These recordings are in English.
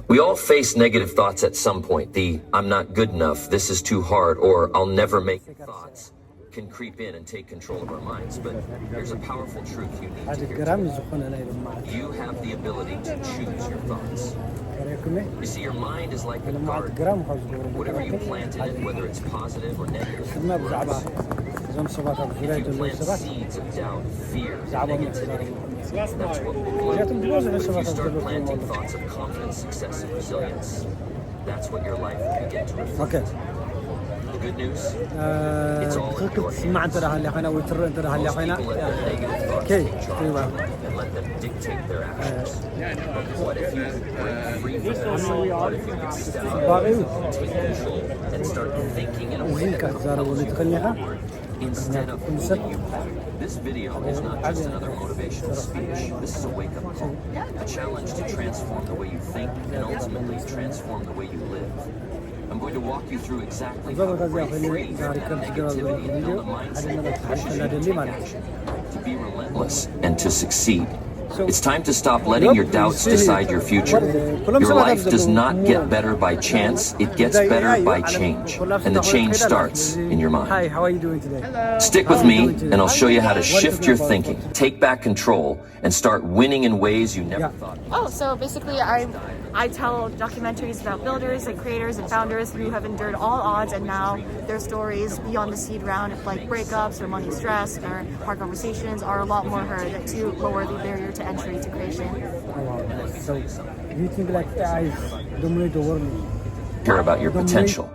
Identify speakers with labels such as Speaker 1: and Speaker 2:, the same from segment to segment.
Speaker 1: We all face negative thoughts at some point. The "I'm not good enough," "this is too hard," or "I'll never make it" thoughts can creep in and take control of our minds. But here's a powerful truth you need to hear today. You have the ability to choose your thoughts. You see, your mind is like a garden. Whatever you plant in it, whether it's positive or negative, grows. If you plant seeds of doubt, fear, and negativity, that's what will grow. But if you start planting thoughts of confidence, success, and resilience, that's what your life will begin to reflect. The good news, it's all in your hands. Most people let negative thoughts take charge and let them dictate their actions. But what if you break free from that? What if you can step out, take control, and start thinking in a way that propels you forward instead of holding you back? This video is not just another motivational speech. This is a wake-up call, a challenge to transform the way you think and ultimately transform the way you live. I'm going to walk you through exactly how to break free from that negativity and build a mindset that pushes you to take action, to be relentless, and to succeed. It's time to stop letting your doubts decide your future. Your life does not get better by chance, it gets better by change. And the change starts in your mind.
Speaker 2: Hi, how are you doing today? Hello.
Speaker 1: Stick with me and I'll show you how to shift your thinking, take back control, and start winning in ways you never thought.
Speaker 3: Oh, so basically I tell documentaries about builders and creators and founders who have endured all odds, and now their stories beyond the seed round, like breakups or money stress or hard conversations, are a lot more heard to lower the barrier to entry to creation.
Speaker 2: So, do you think like AI dominate the world?
Speaker 1: Care about your potential.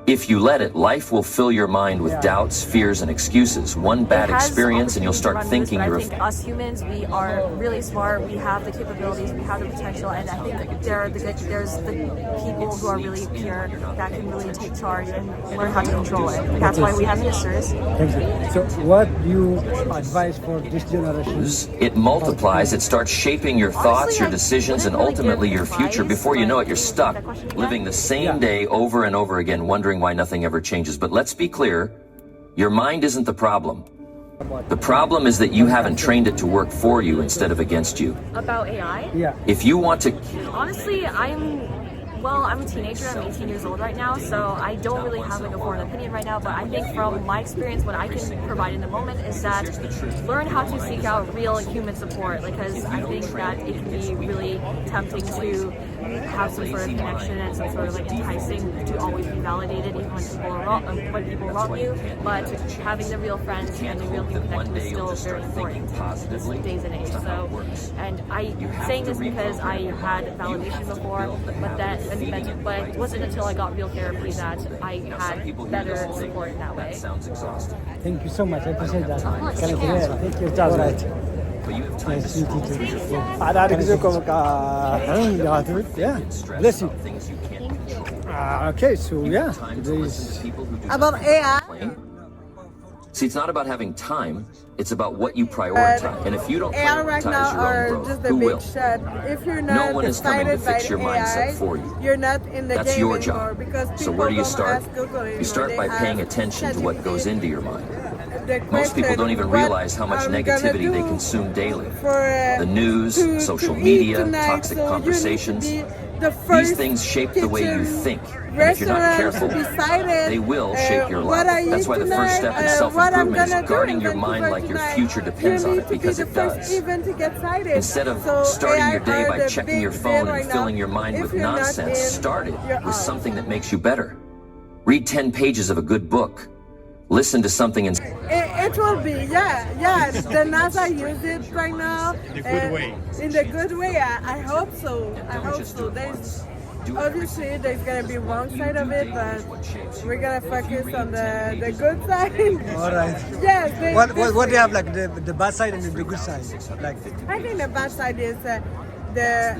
Speaker 1: If you let it, life will fill your mind with doubts, fears, and excuses. One bad experience and you'll start thinking you're...
Speaker 3: I think us humans, we are really smart, we have the capabilities, we have the potential, and I think there's the people who are really pure that can really take charge and learn how to control it. That's why we have ministers.
Speaker 2: Thank you. So what do you advise for this generation?
Speaker 1: It multiplies, it starts shaping your thoughts, your decisions, and ultimately your future. Before you know it, you're stuck, living the same day over and over again, wondering why nothing ever changes. But let's be clear, your mind isn't the problem. The problem is that you haven't trained it to work for you instead of against you.
Speaker 3: About AI?
Speaker 2: Yeah.
Speaker 1: If you want to...
Speaker 3: Honestly, I'm a teenager, I'm 18 years old right now, so I don't really have like a foreign opinion right now, but I think from my experience, what I can provide in the moment is that learn how to seek out real human support, because I think that it can be really tempting to have some sort of connection and some sort of like enticing to always be validated even when people wrong you, but having the real friends and the real human connection is still very important in this days and age. So, and I'm saying this because I had validation before, but it wasn't until I got real therapy that I had better support in that way.
Speaker 2: Thank you so much. I appreciate that. Thank you. All right. Nice to meet you too. Yeah. Bless you. Okay, so yeah, today's
Speaker 4: about AI.
Speaker 1: See, it's not about having time, it's about what you prioritize. And if you don't
Speaker 4: AI right now
Speaker 1: prioritize your
Speaker 4: are
Speaker 1: own growth,
Speaker 4: just a
Speaker 1: who
Speaker 4: big
Speaker 1: will?
Speaker 4: shit. If you're not
Speaker 1: No one is coming to fix your
Speaker 4: AI,
Speaker 1: mindset for you.
Speaker 4: You're not in the
Speaker 1: That's
Speaker 4: game
Speaker 1: your
Speaker 4: anymore,
Speaker 1: job.
Speaker 4: because
Speaker 1: So where do you
Speaker 4: people
Speaker 1: start?
Speaker 4: don't ask Google anymore.
Speaker 1: You start
Speaker 4: They
Speaker 1: by
Speaker 4: have
Speaker 1: paying attention to what
Speaker 4: ChatGPT.
Speaker 1: goes into your mind.
Speaker 4: The
Speaker 1: Most people
Speaker 4: question,
Speaker 1: don't even
Speaker 4: what
Speaker 1: realize how much
Speaker 4: I'm gonna
Speaker 1: negativity they
Speaker 4: do
Speaker 1: consume daily.
Speaker 4: for,
Speaker 1: The news,
Speaker 4: to
Speaker 1: social
Speaker 4: eat
Speaker 1: media,
Speaker 4: tonight,
Speaker 1: toxic
Speaker 4: so
Speaker 1: conversations.
Speaker 4: You need to be the
Speaker 1: These
Speaker 4: first
Speaker 1: things shape the way you
Speaker 4: kitchen
Speaker 1: think. And if you're not careful,
Speaker 4: decided,
Speaker 1: they will shape your
Speaker 4: what
Speaker 1: life.
Speaker 4: I
Speaker 1: That's
Speaker 4: eat
Speaker 1: why the first step in
Speaker 4: tonight, what I'm
Speaker 1: self-improvement is
Speaker 4: gonna do
Speaker 1: guarding
Speaker 4: in
Speaker 1: your mind
Speaker 4: Vancouver
Speaker 1: like your
Speaker 4: tonight.
Speaker 1: future depends
Speaker 4: You
Speaker 1: on
Speaker 4: need
Speaker 1: it,
Speaker 4: to be
Speaker 1: because
Speaker 4: the
Speaker 1: it
Speaker 4: first
Speaker 1: does.
Speaker 4: even to get cited.
Speaker 1: Instead of
Speaker 4: So
Speaker 1: starting
Speaker 4: AI
Speaker 1: your day
Speaker 4: are
Speaker 1: by
Speaker 4: the
Speaker 1: checking your
Speaker 4: big
Speaker 1: phone
Speaker 4: deal
Speaker 1: and
Speaker 4: right
Speaker 1: filling
Speaker 4: now.
Speaker 1: your mind
Speaker 4: If
Speaker 1: with
Speaker 4: you're not
Speaker 1: nonsense,
Speaker 4: in,
Speaker 1: start it
Speaker 4: you're
Speaker 1: with
Speaker 4: out.
Speaker 1: something that makes you better. Read 10 pages of a good book. Listen to something and
Speaker 4: It will be, yeah. The NASA use it right now. In the good way. I hope so. There's obviously there's gonna be one side of it, but we're gonna focus on the good side.
Speaker 2: all right.
Speaker 4: Yes.
Speaker 2: What do you have, like the bad side and the good side? Like
Speaker 4: I think the bad side is the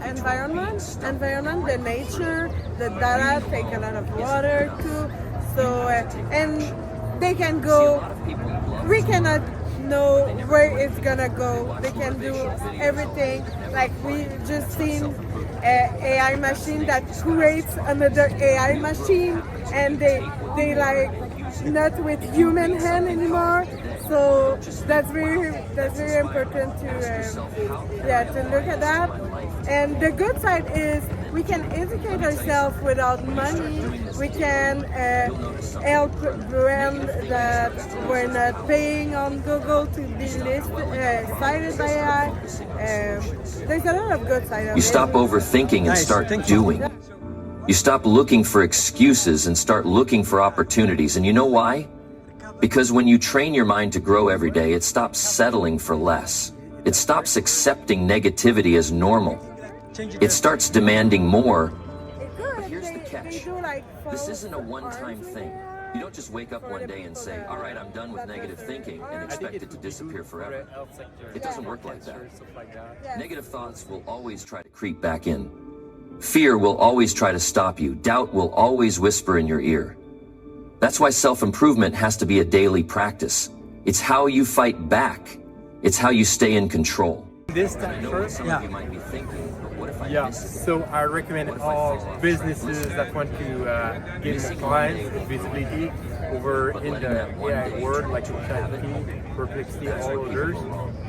Speaker 4: environment, the nature, the data take a lot of water too. So and they can go. We cannot know where it's gonna go. They can do everything. Like we just seen an AI machine that creates another AI machine, and they like not with human hand anymore. So that's very important to look at that. And the good side is we can educate ourselves without money. We can help brands that we're not paying on Google to be cited by AI. There's a lot of good side of it.
Speaker 1: You stop overthinking and start doing. You stop looking for excuses and start looking for opportunities. And you know why? Because when you train your mind to grow every day, it stops settling for less. It stops accepting negativity as normal. It starts demanding more. But here's the catch. This isn't a one-time thing. You don't just wake up one day and say, all right, I'm done with negative thinking and expect it to disappear forever. It doesn't work like that. Negative thoughts will always try to creep back in. Fear will always try to stop you. Doubt will always whisper in your ear. That's why self-improvement has to be a daily practice. It's how you fight back. It's how you stay in control.
Speaker 5: This time first,
Speaker 1: You might be thinking, but what if I miss it?
Speaker 5: So I recommend all businesses that want to get more clients, visibility over in the AI world, like ChatGPT, Perplexity, all others.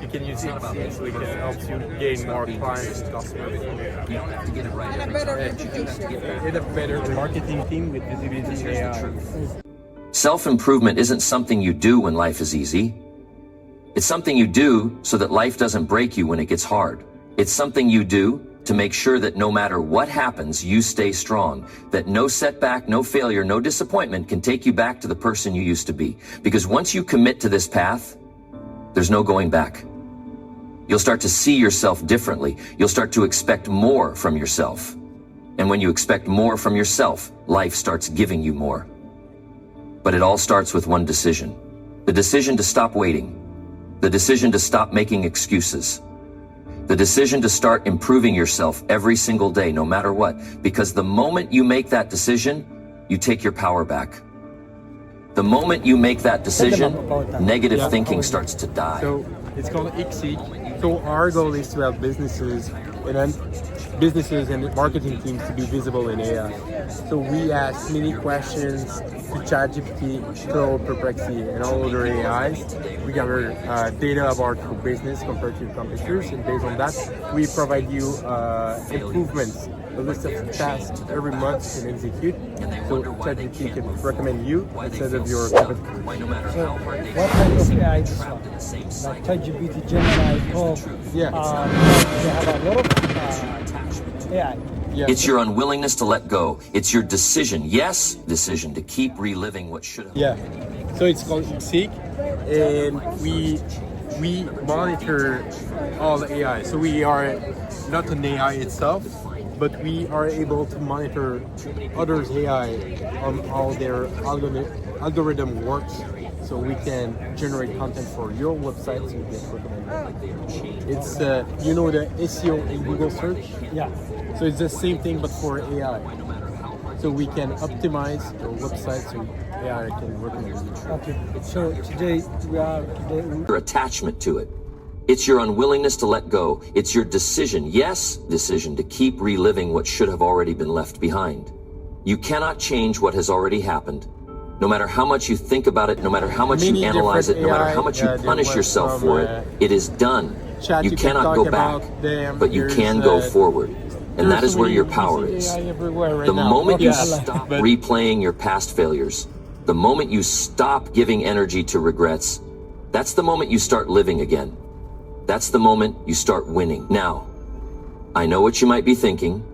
Speaker 5: You can use it so it can help you gain more clients, customers.
Speaker 1: You don't have to get it right
Speaker 4: And a
Speaker 1: every
Speaker 4: better
Speaker 1: time.
Speaker 4: reputation.
Speaker 5: Get a better marketing team with visibility in AI.
Speaker 1: Self-improvement isn't something you do when life is easy. It's something you do so that life doesn't break you when it gets hard. It's something you do to make sure that no matter what happens, you stay strong, that no setback, no failure, no disappointment can take you back to the person you used to be. Because once you commit to this path, there's no going back. You'll start to see yourself differently. You'll start to expect more from yourself. And when you expect more from yourself, life starts giving you more. But it all starts with one decision. The decision to stop waiting. The decision to stop making excuses. The decision to start improving yourself every single day, no matter what. Because the moment you make that decision, you take your power back. The moment you make that decision, negative thinking starts to die.
Speaker 5: So it's called XSEEK. So our goal is to help businesses and marketing teams to be visible in AI. So we ask many questions to ChatGPT, Claude, Perplexity, and all other AIs. We gather data about your business compared to your competitors, and based on that, we provide you improvements, a list of tasks every month you can execute. So ChatGPT can recommend you instead of your competitors.
Speaker 2: So what kind of AI is this one? Like ChatGPT, Gemini, Claude.
Speaker 5: Yeah.
Speaker 2: They have a lot of AI.
Speaker 5: Yeah.
Speaker 1: It's your unwillingness to let go. It's your decision, yes, decision to keep reliving what should have.
Speaker 5: Yeah, so it's called XSEEK, and we monitor all the AI. So we are not an AI itself, but we are able to monitor others' AI on how their algorithm works. So we can generate content for your website so you get recommended. It's you know the SEO in Google search?
Speaker 2: Yeah.
Speaker 5: So it's the same thing but for AI. So we can optimize your website so AI can recommend you.
Speaker 2: Okay. So today we are
Speaker 1: Your attachment to it. It's your unwillingness to let go. It's your decision, yes, decision to keep reliving what should have already been left behind. You cannot change what has already happened. No matter how much you think about it, no matter how much you analyze it, no matter how much you punish yourself for it, it is done. You cannot go back, but you can go forward. And that is where your power is. The moment you stop replaying your past failures, the moment you stop giving energy to regrets, that's the moment you start living again. That's the moment you start winning. Now, I know what you might be thinking,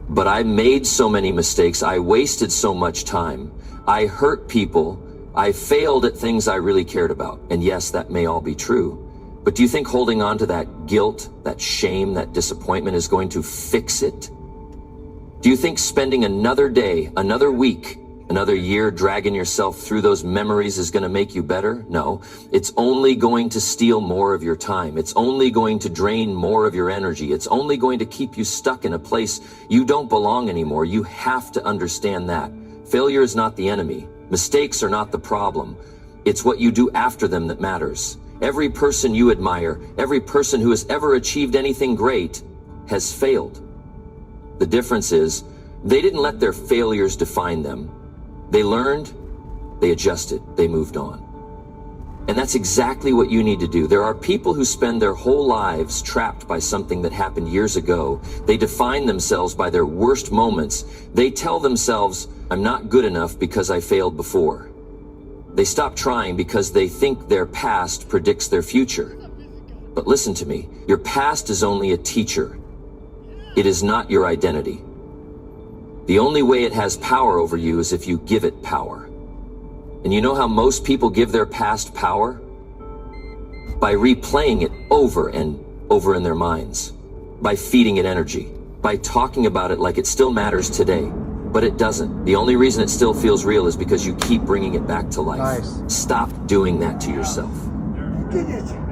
Speaker 1: but I made so many mistakes. I wasted so much time. I hurt people. I failed at things I really cared about. And yes, that may all be true. But do you think holding on to that guilt, that shame, that disappointment is going to fix it? Do you think spending another day, another week, another year dragging yourself through those memories is going to make you better? No, it's only going to steal more of your time. It's only going to drain more of your energy. It's only going to keep you stuck in a place you don't belong anymore. You have to understand that. Failure is not the enemy. Mistakes are not the problem. It's what you do after them that matters. Every person you admire, every person who has ever achieved anything great has failed. The difference is they didn't let their failures define them. They learned, they adjusted, they moved on. And that's exactly what you need to do. There are people who spend their whole lives trapped by something that happened years ago. They define themselves by their worst moments. They tell themselves, I'm not good enough because I failed before. They stop trying because they think their past predicts their future. But listen to me, your past is only a teacher. It is not your identity. The only way it has power over you is if you give it power. And you know how most people give their past power? By replaying it over and over in their minds. By feeding it energy. By talking about it like it still matters today. But it doesn't. The only reason it still feels real is because you keep bringing it back to life.
Speaker 5: Nice.
Speaker 1: Stop doing that to yourself.
Speaker 2: Did it.